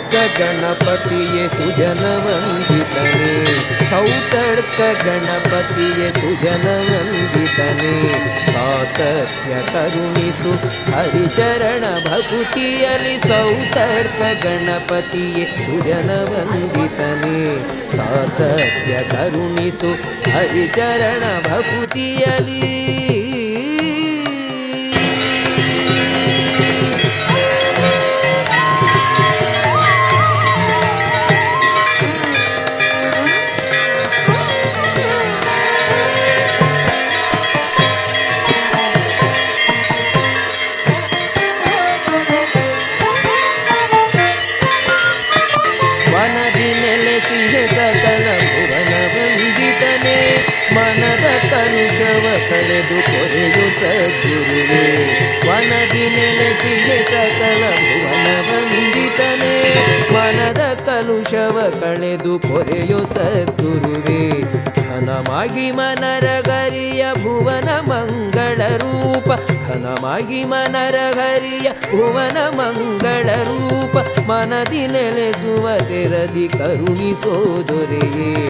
ಸೌತಡ್ಕ ಗಣಪತಿಯೇ ಸುಜನ ವಂದಿತನೇ, ಸೌತಡ್ಕ ಗಣಪತಿಯೇ ಸುಜನ ವಂದಿತನೇ. ಸಾತತ್ಯ ಕರುಣಿಸು ಹರಿಚರಣ ಭಕುತಿಯಲಿ, ಸೌತಡ್ಕ ಗಣಪತಿಯೇ ಸುಜನ ವಂದಿತನೇ. ಸಾತತ್ಯ ಕರುಣಿಸು ಹರಿಚರಣ ಭಕುತಿಯಲಿ. ಸಕಲ ಭುವನ ವಂದಿತನೇ, ಮನದ ಕಲುಷವ ಕಳೆದು ಕೊರೆಯು ಸದ್ಗುರುವೇ. ವನದಿ ನೆಲೆಸಿದೆ ಸಕಲ ಭುವನ ವಂದಿತನೇ, ಮನದ ಕಲುಷವ ಕಳೆದು ಕೊರೆಯು ಸದ್ಗುರುವೇ. ಘನಮಾಗಿ ಮನರಗರಿಯ ಭುವನ ಮಂಗಳ ರೂಪ, ಘನಮಾಗಿ ಮನರಗರಿಯ ಭುವನ ಮಂಗಳ ರೂಪ. ಮನದಿ ನೆಲೆಸುವ ತೆರದಿ ಕರುಣಿಸೋ ದೊರೆಯೇ.